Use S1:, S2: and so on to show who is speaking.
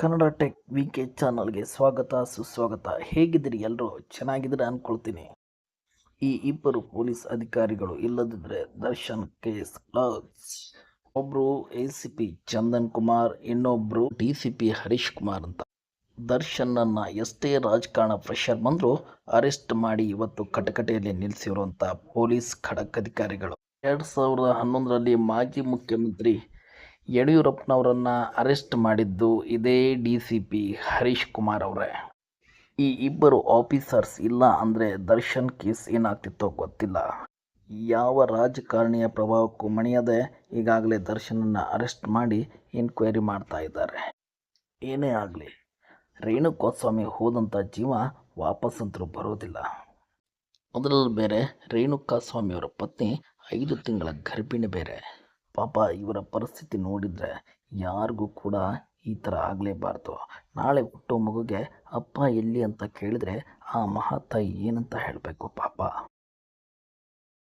S1: Kannada tech VK ಚಾನಲ್ಗೆ ಸ್ವಾಗತ ಸುಸ್ವಾಗತ. ಹೇಗಿದ್ದೀರಿ ಎಲ್ಲರೂ? ಚೆನ್ನಾಗಿದ್ದೀರಾ ಅಂದ್ಕೊಳ್ತೀನಿ. ಈ ಇಬ್ಬರು ಪೊಲೀಸ್ ಅಧಿಕಾರಿಗಳು ಇಲ್ಲದಿದ್ದರೆ ದರ್ಶನ್ ಕೇಸ್ ಕ್ಲೋಸ್. ಒಬ್ಬರು ACP ಚಂದನ್ ಕುಮಾರ್, ಇನ್ನೊಬ್ಬರು DCP ಹರೀಶ್ ಕುಮಾರ್ ಅಂತ. ದರ್ಶನ್ನನ್ನು ಎಷ್ಟೇ ರಾಜಕಾರಣ ಪ್ರೆಷರ್ ಬಂದರೂ ಅರೆಸ್ಟ್ ಮಾಡಿ ಇವತ್ತು ಕಟಕಟೆಯಲ್ಲಿ ನಿಲ್ಲಿಸಿರುವಂಥ ಪೊಲೀಸ್ ಖಡಕ್ ಅಧಿಕಾರಿಗಳು 2011ರಲ್ಲಿ ಮಾಜಿ ಮುಖ್ಯಮಂತ್ರಿ ಯಡಿಯೂರಪ್ಪನವರನ್ನು ಅರೆಸ್ಟ್ ಮಾಡಿದ್ದು ಇದೇ DCP ಹರೀಶ್ ಕುಮಾರ್ ಅವರೇ. ಈ ಇಬ್ಬರು ಆಫೀಸರ್ಸ್ ಇಲ್ಲ ಅಂದರೆ ದರ್ಶನ್ ಕೇಸ್ ಏನಾಗ್ತಿತ್ತೋ ಗೊತ್ತಿಲ್ಲ. ಯಾವ ರಾಜಕಾರಣಿಯ ಪ್ರಭಾವಕ್ಕೂ ಮಣಿಯದೆ ಈಗಾಗಲೇ ದರ್ಶನನ್ನು ಅರೆಸ್ಟ್ ಮಾಡಿ ಎನ್ಕ್ವೈರಿ ಮಾಡ್ತಾ ಇದ್ದಾರೆ. ಏನೇ ಆಗಲಿ, ರೇಣುಕಾಸ್ವಾಮಿ ಹೋದಂಥ ಜೀವ ವಾಪಸ್ಸಂತರೂ ಬರೋದಿಲ್ಲ. ಅದರಲ್ಲಿ ಬೇರೆ ರೇಣುಕಾಸ್ವಾಮಿಯವರ ಪತ್ನಿ 5 ತಿಂಗಳ ಗರ್ಭಿಣಿ ಬೇರೆ. ಪಾಪ ಇವರ ಪರಿಸ್ಥಿತಿ ನೋಡಿದರೆ ಯಾರಿಗೂ ಕೂಡ ಈ ಥರ ಆಗಲೇಬಾರ್ದು. ನಾಳೆ ಹುಟ್ಟೋ ಮಗುಗೆ ಅಪ್ಪ ಎಲ್ಲಿ ಅಂತ ಕೇಳಿದರೆ ಆ ಮಹಾತಾಯಿ ಏನಂತ ಹೇಳಬೇಕು ಪಾಪ.